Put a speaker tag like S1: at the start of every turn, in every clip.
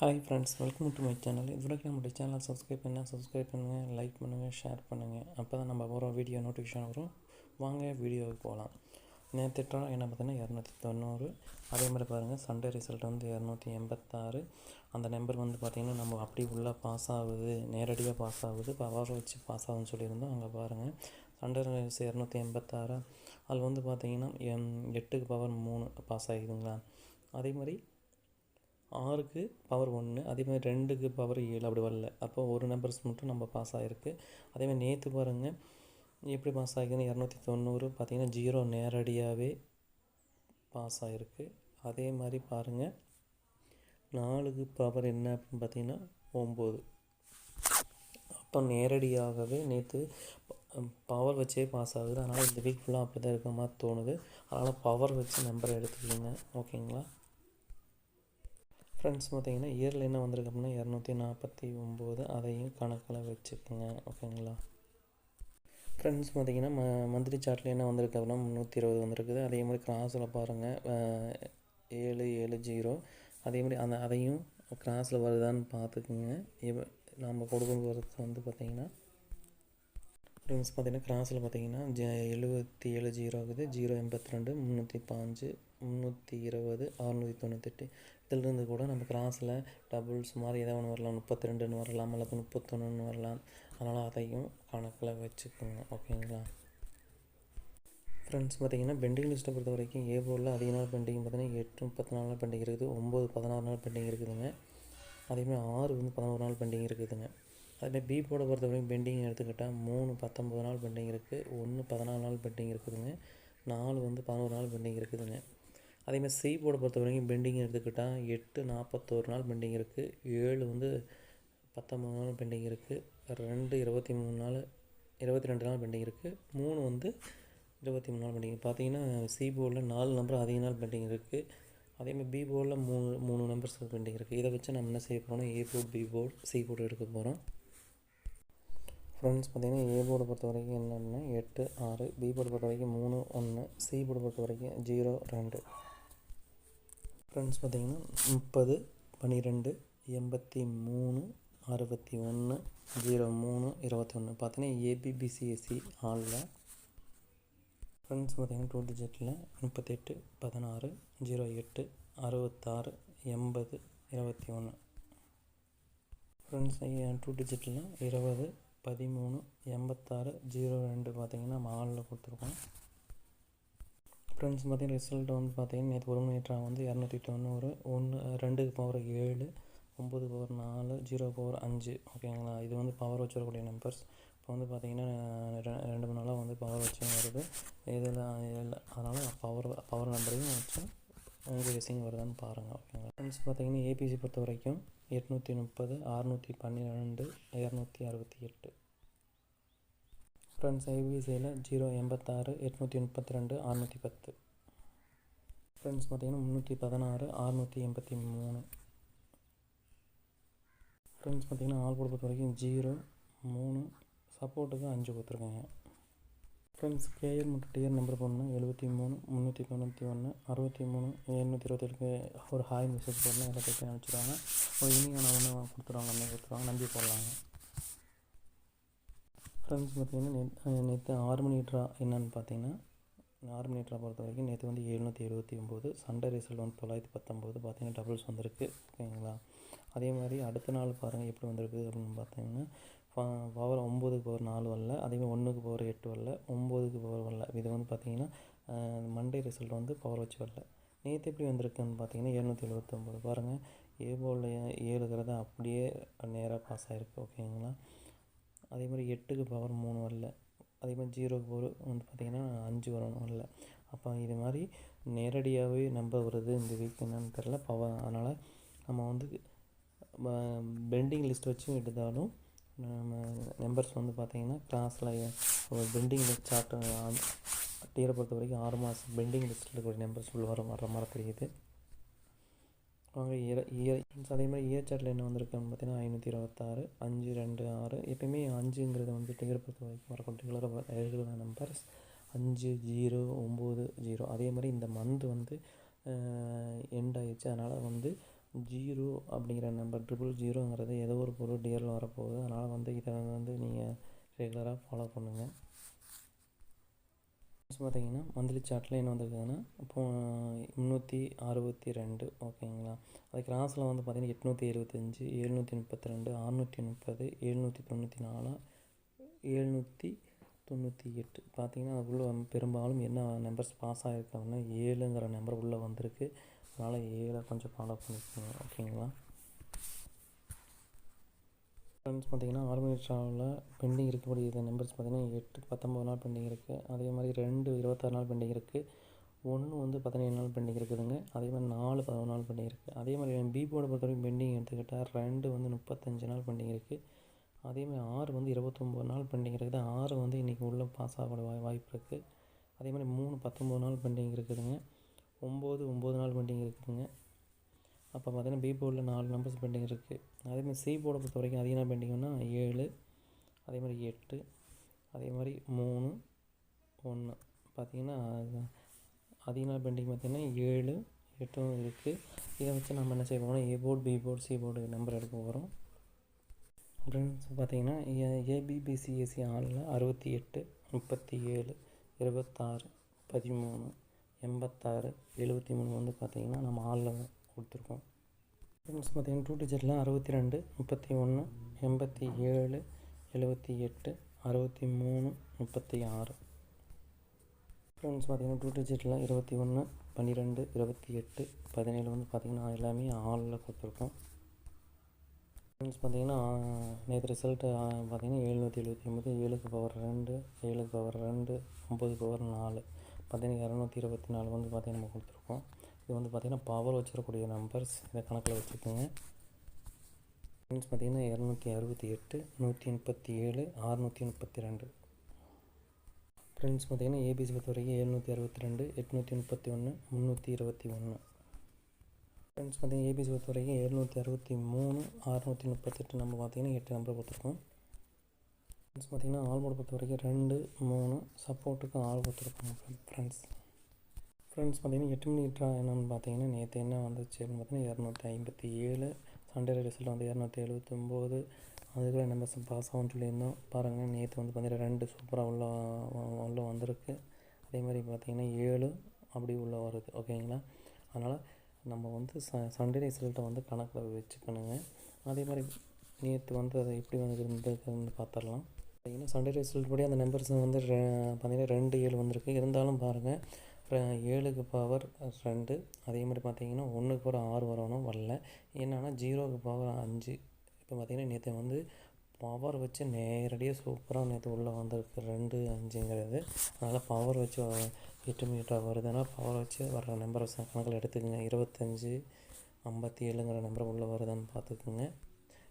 S1: Hi friends, welcome to my channel. இது வரைக்கும் நம்மளுடைய சேனலை சப்ஸ்கிரைப் பண்ணுங்கள், லைக் பண்ணுங்கள், ஷேர் பண்ணுங்கள். அப்போ தான் நம்ம வர வீடியோ நோட்டிஃபிகேஷன் வரும். வாங்க வீடியோவுக்கு போகலாம். நேற்றுட்டா என்ன பார்த்தீங்கன்னா 290. அதே மாதிரி பாருங்கள், சண்டே ரிசல்ட் வந்து 286. அந்த நம்பர் வந்து பார்த்திங்கன்னா நம்ம அப்படி உள்ளே பாஸ் ஆகுது, நேரடியாக பாஸ் ஆகுது, பவர் வச்சு பாஸ் ஆகுதுன்னு சொல்லியிருந்தோம். அங்கே பாருங்கள், சண்டே 286. அதில் வந்து பார்த்திங்கன்னா 8க்கு பவர் 3 பாஸ் ஆகிடுதுங்களா. அதே மாதிரி 6க்கு பவர் 1, அதேமாதிரி 2க்கு பவர் 7 அப்படி வரல. அப்போ ஒரு நம்பர்ஸ் மட்டும் நம்ம பாஸ் ஆகிருக்கு. அதேமாதிரி நேற்று பாருங்கள் எப்படி பாஸ் ஆகிதுன்னு 290 பார்த்திங்கன்னா 0 நேரடியாகவே பாஸ் ஆகிருக்கு. அதே மாதிரி பாருங்கள் 4க்கு பவர் என்ன அப்படின்னு பார்த்திங்கன்னா 9. அப்போ நேரடியாகவே நேற்று பவர் வச்சே பாஸ் ஆகுது. அதனால் இந்த வீக் ஃபுல்லாக அப்படி தான் இருக்கிற மாதிரி தோணுது. அதனால் பவர் வச்சு நம்பரை எடுத்துக்கிங்க, ஓகேங்களா. ஃப்ரெண்ட்ஸ் பார்த்திங்கன்னா இயரில் என்ன வந்திருக்கு அப்படின்னா 249. அதையும் கணக்கில் வச்சுக்கோங்க, ஓகேங்களா. ஃப்ரெண்ட்ஸ் பார்த்திங்கன்னா மந்த்லி சார்ட்டில் என்ன வந்திருக்கு அப்படின்னா 320 வந்திருக்குது. அதே மாதிரி கிராஸில் பாருங்கள் 770. அதே மாதிரி அதையும் கிராஸில் வருதான்னு பார்த்துக்குங்க. நம்ம கொடுக்குறது வந்து பார்த்திங்கன்னா ஃப்ரெண்ட்ஸ் பார்த்திங்கன்னா கிராஸில் பார்த்திங்கன்னா 77 ஆகுது, 082, 305, 320, 698. இதிலிருந்து கூட நம்ம கிராஸில் டபுள்ஸ் மாதிரி ஏதாவது ஒன்று வரலாம், 32ன்னு வரலாம், அல்லது 31ன்னு வரலாம். அதனால் அதையும் கணக்கில் வச்சுக்கோங்க, ஓகேங்களா. ஃப்ரெண்ட்ஸ் பார்த்திங்கன்னா பெண்டிங் லிஸ்ட்டை பொறுத்த வரைக்கும் ஏ போர்டில் அதிக நாள் பெண்டிங் பார்த்திங்கன்னா 8 10 நாள் பெண்டிங் இருக்குது, 9 16 நாள் பெண்டிங் இருக்குதுங்க. அதேமாதிரி 6 வந்து 11 நாள் பெண்டிங் இருக்குதுங்க. அதேமாதிரி பி போர்டை பொறுத்த வரைக்கும் பெண்டிங் எடுத்துக்கிட்டால் 3 19 நாள் பெண்டிங் இருக்குது, 1 14 நாள் பெண்டிங் இருக்குதுங்க, 4 வந்து 11 நாள் பெண்டிங் இருக்குதுங்க. அதேமாதிரி சி போர்டை பொறுத்த வரைக்கும் பெண்டிங் எடுத்துக்கிட்டால் 8 41 நாள் பெண்டிங் இருக்குது, 7 வந்து 19 நாள் பெண்டிங் இருக்குது, 2 23 நாள் 22 நாள் பெண்டிங் இருக்குது, 3 வந்து 23 நாள் பெண்டிங். பார்த்திங்கன்னா சி போர்டில் 4 நம்பர் அதிக நாள் பெண்டிங் இருக்குது. அதேமாதிரி பி போர்டில் 3 நம்பர்ஸ் பெண்டிங் இருக்குது. இதை வச்சு நம்ம என்ன செய்ய போகிறோம்னா A board, B board, C board எடுக்க போகிறோம். ஃப்ரெண்ட்ஸ் பார்த்திங்கன்னா ஏ போர்டை பொறுத்த வரைக்கும் என்னென்னா 8 6, பி போர்டை பொறுத்த வரைக்கும் 3 1, சி போர்டை பொறுத்த வரைக்கும் 0 2. ஃப்ரெண்ட்ஸ் பார்த்திங்கன்னா 30 12 83 61 03 21. பார்த்தீங்கன்னா ஏபிபிசிஎஸ்சி ஹாலில். ஃப்ரெண்ட்ஸ் பார்த்திங்கன்னா 2 டிஜிட்டில் 38 16 08 66 80 21. ஃப்ரெண்ட்ஸ் 2 டிஜிட்டில் 20 13 86 02 பார்த்திங்கன்னா நம்ம ஹாலில் கொடுத்துருக்கோம். ஃப்ரெண்ட்ஸ் பார்த்திங்கன்னா ரிசல்ட் வந்து பார்த்திங்கன்னா நேற்று ஒரு மீட்டராக வந்து 290, 2க்கு பவர் 7, 9க்கு பவர் 4, 0 பவர் 5, ஓகேங்களா. இது வந்து பவர் வச்சு வரக்கூடிய நம்பர்ஸ். இப்போ வந்து பார்த்திங்கன்னா 2 நாளாக வந்து பவர் வச்சு வருது. இதில் அதனால் பவர் நம்பரையும் வச்சு உங்கள் கெஸிங் வருதான்னு பாருங்கள், ஓகேங்களா. ஃப்ரெண்ட்ஸ் பார்த்திங்கன்னா ஏபிசி பொறுத்த வரைக்கும் 830, 612, 268. ஃப்ரெண்ட்ஸ் ஐபிசியில் 086, 832, 610. ஃப்ரெண்ட்ஸ் பார்த்திங்கன்னா 316, 683. ஃப்ரெண்ட்ஸ் பார்த்திங்கன்னா ஆல் போர்டு பொறுத்த வரைக்கும் 0 3, சப்போர்ட்டுக்கு 5 கொடுத்துருக்காங்க. ஃப்ரெண்ட்ஸ் கேஎல் மற்றும் டிஆர் நம்பர் போடணும் 73 391 63 727க்கு ஒரு ஹாய் மெசேஜ் போடணும். எல்லா டைப்பையும் அனுப்பிச்சிடுவாங்க. ஒரு இனியான ஒன்று கொடுத்துருவாங்க, நம்பி போடலாங்க. ஃப்ரெண்ட்ஸ் பார்த்திங்கன்னா நேற்று 6 மணி ட்ரா என்னென்னு பார்த்தீங்கன்னா 6 மணி ட்ரா பொறுத்த வரைக்கும் நேற்று வந்து 779. சண்டே ரிசல்ட் வந்து 919. பார்த்திங்கன்னா டபுள்ஸ் வந்திருக்கு, ஓகேங்களா. அதே மாதிரி அடுத்த நாள் பாருங்கள் எப்படி வந்திருக்கு அப்படின்னு பார்த்தீங்கன்னா பவர் 9க்கு பவர் 4 வரல, அதேமாதிரி 1க்கு பவர் 8 வரல, 9க்கு பவர் வரல. இது வந்து பார்த்திங்கன்னா மண்டே ரிசல்ட் வந்து பவர் வச்சு வரல. நேற்று எப்படி வந்திருக்குன்னு பார்த்தீங்கன்னா 779. பாருங்கள் ஏ போர்டில் 7ங்கிறத அப்படியே நேராக பாஸ் ஆகிருக்கு, ஓகேங்களா. அதே மாதிரி 8க்கு பவர் 3 வரல, அதே மாதிரி 0க்கு பவர் வந்து பார்த்திங்கன்னா 5 வரல. அப்போ இது மாதிரி நேரடியாகவே நம்ப வருது இந்த வீக் என்னன்னு தெரில பவர். அதனால் நம்ம வந்து பெண்டிங் லிஸ்ட் வச்சும் எடுத்தாலும் நம்ம நம்பர்ஸ் வந்து பார்த்திங்கன்னா கிளாஸில் ஒரு பெண்டிங் லிஸ்ட் சார்ட் டீரை பொறுத்த வரைக்கும் 6 மாதம் பெண்டிங் லிஸ்ட்டில் இருக்கிற நம்பர்ஸ் வர மாதிரி தெரியுது. அவங்க அதே மாதிரி இயர் சார்ட்டில் என்ன வந்திருக்குன்னு பார்த்தீங்கன்னா 526, 5 2 6. எப்பயுமே 5ங்கிறது வந்து டீரை பொறுத்த வரைக்கும் வரக்கூடிய ரெகுலரான நம்பர்ஸ் 5 0 9 0. அதே மாதிரி இந்த மந்த் வந்து எண்ட் ஆகிடுச்சு. அதனால் வந்து ஜீரோ அப்படிங்கிற நம்பர் 000ங்கிறது ஏதோ ஒரு பொருள் டியரில் வரப்போகுது. அதனால் வந்து இதை வந்து நீங்கள் ரெகுலராக ஃபாலோ பண்ணுங்கள். பார்த்தீங்கன்னா மந்த்லி சார்ட்டில் என்ன வந்திருக்குதுன்னா இப்போது 362 ஓகேங்களா. அது கிராஸில் வந்து பார்த்திங்கன்னா 875, 732, 630, 794, 798 பார்த்திங்கன்னா அதுக்குள்ளே பெரும்பாலும் என்ன நம்பர்ஸ் பாஸ் ஆகிருக்கு அப்படின்னா 7ங்கிற நம்பர் உள்ளே வந்திருக்கு. அதனால் 7 கொஞ்சம் ஃபாலோ பண்ணிக்கோங்க ஓகேங்களா. ஃப்ரெண்ட்ஸ் பார்த்திங்கன்னா ஆர்மினிட்ராவில் பெண்டிங் இருக்கக்கூடிய நம்பர்ஸ் பார்த்திங்கன்னா 8 19 நாள் பெண்டிங் இருக்குது. அதே மாதிரி 2 26 நாள் பெண்டிங் இருக்குது. 1 வந்து 17 நாள் பெண்டிங் இருக்குதுங்க. அதே மாதிரி 4 11 நாள் பெண்டிங் இருக்குது. அதே மாதிரி பி போர்டை பொறுத்த வரைக்கும் பெண்டிங் எடுத்துக்கிட்டால் 2 வந்து 35 நாள் பெண்டிங் இருக்குது. அதேமாதிரி 6 வந்து 29 நாள் பெண்டிங் இருக்குது. 6 வந்து இன்றைக்கி உள்ளே பாஸ் ஆகக்கூடிய வாய்ப்பு இருக்குது. அதே மாதிரி 3 19 நாள் பெண்டிங் இருக்குதுங்க. 9 நாள் பெண்டிங் இருக்குதுங்க. அப்போ பார்த்திங்கன்னா பி போர்டில் 4 நம்பர்ஸ் பெண்டிங் இருக்குது. அதேமாதிரி சி போர்டை பொறுத்த வரைக்கும் அதிக நாள் பெண்டிங்னா 7, அதே மாதிரி 8, அதே மாதிரி 3 1 பார்த்திங்கன்னா அதிக நாள் பெண்டிங் பார்த்திங்கன்னா 7 8 இருக்குது. இதை வச்சு நம்ம என்ன செய்ய போகிறோம், A board B board C board number எடுக்க போகிறோம். ஃப்ரெண்ட்ஸ் பார்த்திங்கன்னா ஏபிபிசிஎஸ்சி ஆளில் 68 37 26 13 86 73 வந்து பார்த்திங்கன்னா நம்ம ஆளில் கொடுத்துருக்கோம். ஃப்ரெண்ட்ஸ் பார்த்திங்கன்னா 2 டிஜிட்டில் 62 31 87 78 63 36. ஃப்ரெண்ட்ஸ் பார்த்திங்கன்னா 2 டிஜிட்டில் 21 12 28 17 வந்து பார்த்திங்கன்னா எல்லாமே ஆளில் கொடுத்துருக்கோம். ஃப்ரெண்ட்ஸ் பார்த்திங்கன்னா நேற்று ரிசல்ட்டு பார்த்திங்கன்னா 779, 7க்கு பவர் 2, 7க்கு பவர் 2, 9க்கு பவர் 4 பார்த்திங்கன்னா 224 வந்து பார்த்திங்கன்னா நம்ம கொடுத்துருக்கோம். இது வந்து பார்த்திங்கன்னா பவர் வச்சிடக்கூடிய நம்பர்ஸ், இதை கணக்கில் வச்சுக்கோங்க. ஃப்ரெண்ட்ஸ் பார்த்திங்கன்னா 268, 137, 632. ஃப்ரெண்ட்ஸ் பார்த்திங்கன்னா ஏபிசி பொறுத்த வரைக்கும் 762, 831, 321. ஃப்ரெண்ட்ஸ் பார்த்திங்கன்னா ஏபிசி பொறுத்த வரைக்கும் 763, 638 நம்ம பார்த்திங்கன்னா 8 நம்பர் கொடுத்துருக்கோம். ஃப்ரெண்ட்ஸ் பார்த்திங்கன்னா ஆல்மோட் பொறுத்த வரைக்கும் 2 3 சப்போர்ட்டுக்கு ஆள் கொடுத்துருக்கோம். ஃப்ரெண்ட்ஸ் பார்த்திங்கன்னா 8 மணி ட்ரா என்னென்னு பார்த்தீங்கன்னா நேற்று என்ன வந்துச்சு அப்படின்னு பார்த்தீங்கன்னா 257, சண்டே ரிசல்ட் வந்து 279. அதுக்குள்ளே நம்பர்ஸ் பாஸ் ஆகும்னு சொல்லியிருந்தோம். பாருங்கள் நேற்று வந்து பார்த்திங்கன்னா 2 சூப்பராக உள்ள வந்திருக்கு. அதே மாதிரி பார்த்திங்கன்னா 7 அப்படி உள்ளே வருது ஓகேங்களா. அதனால் நம்ம வந்து சண்டே ரிசல்ட்டை வந்து கணக்கில் வச்சுக்கணுங்க. அதே மாதிரி நேற்று வந்து அதை எப்படி வந்து பார்த்துடலாம். பார்த்திங்கன்னா சண்டே ரிசல்ட் படி அந்த நம்பர்ஸ் வந்து பார்த்திங்கன்னா 2 7 வந்திருக்கு. இருந்தாலும் பாருங்கள் 7க்கு பவர் 2, அதே மாதிரி பார்த்திங்கன்னா 1க்கு பவர் 6 வரணும், வரல. என்னென்னா 0க்கு பவர் 5. இப்போ பார்த்திங்கன்னா நேற்று வந்து பவர் வச்சு நேரடியாக சூப்பராக நேற்று உள்ளே வந்திருக்கு 2 5ங்கிறது. அதனால் பவர் வச்சு 8 மீட்டர் வருதுன்னா பவர் வச்சு வர்ற நம்பரை கணக்கில் எடுத்துக்கோங்க. 25 57ங்கிற நம்பர் உள்ளே வருதான்னு பார்த்துக்குங்க.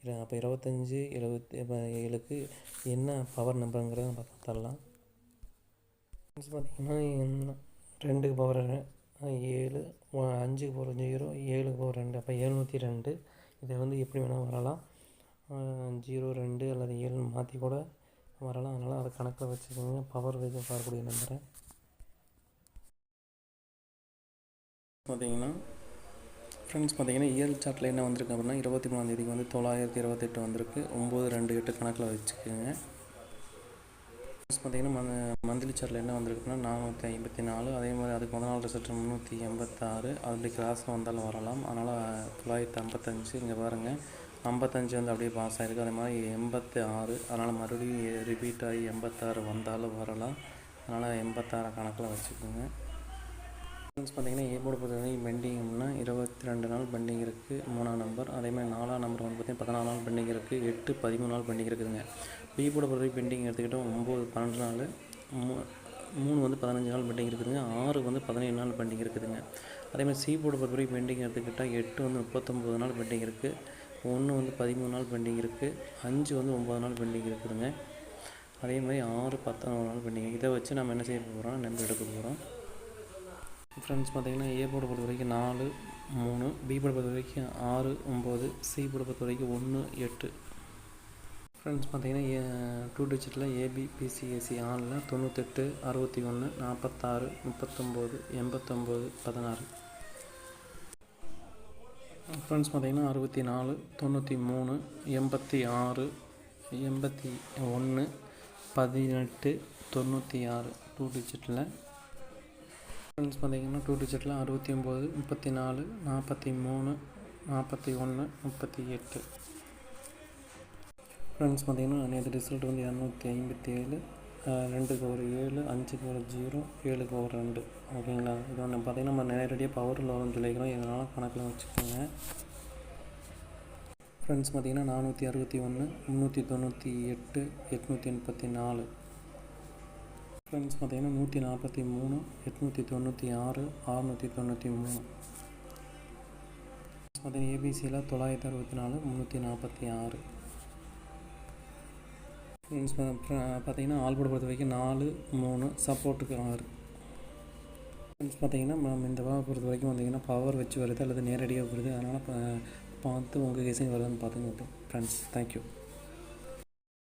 S1: இல்லை அப்போ 25 77க்கு என்ன பவர் நம்பருங்கிறத நம்ம பார்த்துடலாம். பார்த்திங்கன்னா 2க்கு பவர் 7, 5க்கு பவர் 0, 7க்கு பவர் 2, அப்போ 702. இதை வந்து எப்படி வேணால் வரலாம், 02 அல்லது 7 மாற்றி கூட வரலாம். அதனால் அதை கணக்கில் வச்சுக்கோங்க பவர் வச்சு வரக்கூடிய நம்பரை. பார்த்திங்கன்னா ஃப்ரெண்ட்ஸ் பார்த்திங்கன்னா இயர் சார்ட்டில் என்ன வந்திருக்கு அப்படின்னா 23ஆம் வந்து 928 வந்திருக்கு. 928 கணக்கில் வச்சுக்கோங்க. பார்த்திங்கன்னா மந்த்லி சார்ட்டில் என்ன வந்திருக்குன்னா 454. அதே மாதிரி அதுக்கு முதல் நாள் ரிசல்ட் 386. அப்படி கிராஸில் வந்தாலும் வரலாம். அதனால் 955 இங்கே பாருங்கள் 55 வந்து அப்படியே பாஸ் ஆகிருக்கு. அதே மாதிரி 86, அதனால் மறுபடியும் ரிப்பீட் ஆகி 86 வந்தாலும் வரலாம். அதனால் 86 கணக்கில் வச்சுக்கோங்க. ஃப்ரெண்ட்ஸ் பார்த்திங்கன்னா ஏ போர்டு பொறுத்த வரைக்கும் பெண்டிங்னா 22 நாள் பெண்டிங் இருக்குது 3ஆம் நம்பர். அதேமாதிரி 4ஆம் நம்பர் வந்து பார்த்திங்கன்னா 14 நாள் பெண்டிங் இருக்குது. 8 13 நாள் பெண்டிங் இருக்குதுங்க. பி போர்டு பொறுத்த வரைக்கும் பெண்டிங் எடுத்துக்கிட்டோம் 9 12 நாள், 3 வந்து 15 நாள் பெண்டிங் இருக்குதுங்க. 6 வந்து 17 நாள் பெண்டிங் இருக்குதுங்க. அதேமாதிரி சி போர்டு பொறுத்த வரைக்கும் பெண்டிங் எடுத்துக்கிட்டால் 8 வந்து 39 நாள் பெண்டிங் இருக்குது. 1 வந்து 13 நாள் பெண்டிங் இருக்குது. 5 வந்து 9 நாள் பெண்டிங் இருக்குதுங்க. அதே மாதிரி 6 19 நாள் பெண்டிங். இதை வச்சு நம்ம என்ன செய்ய போகிறோம், நம்பர் எடுக்க போகிறோம். ஃப்ரெண்ட்ஸ் பார்த்திங்கன்னா ஏ போர்டை பொறுத்த வரைக்கும் 4 3, பி போர்டை பொறுத்த வரைக்கும் 6 9, சி போர்டை பொறுத்த வரைக்கும் 1 8. ஃப்ரெண்ட்ஸ் பார்த்திங்கன்னா 2 டிஜிட்டில் ஏபிபிசிஎஸ்சி ஆளில் 98 61 46 39 89 16. ஃப்ரெண்ட்ஸ் பார்த்திங்கன்னா 64 93 86 81 18 96 2 டிஜிட்டில். ஃப்ரெண்ட்ஸ் பார்த்திங்கன்னா 2 டிஜிட்டில் 69 34 43 41 38. ஃப்ரெண்ட்ஸ் பார்த்திங்கன்னா நேற்று ரிசல்ட் வந்து 257, 2க்கு ஒரு 7, 5க்கு ஒரு 0, 7க்கு ஒரு 2. ஓகேங்களா? இது ஒன்று பார்த்திங்கன்னா நம்ம நேரடியாக பவரில் வரும்னு சொல்லிக்கிறோம், இதனால் கணக்கில் வச்சுக்கோங்க. ஃப்ரெண்ட்ஸ் பார்த்திங்கன்னா 461, 398, 884. ஃப்ரெண்ட்ஸ் பார்த்திங்கன்னா 143, 896, 693. பார்த்திங்கன்னா ஏபிசியில் 964, 346. ஃப்ரெண்ட்ஸ் பார்த்திங்கன்னா ஆல்போர்டு பொறுத்த வரைக்கும் 4, 3, சப்போர்ட்டுக்கு 6. ஃப்ரெண்ட்ஸ் பார்த்திங்கன்னா நம்ம இந்த வாரம் பொறுத்த வரைக்கும் பார்த்திங்கன்னா பவர் வச்சு வருது அல்லது நேரடியாக வருது, அதனால் பார்த்து உங்கள் கேஸையும் வருதுன்னு பார்த்துங்க ஃப்ரெண்ட்ஸ். தேங்க்யூ.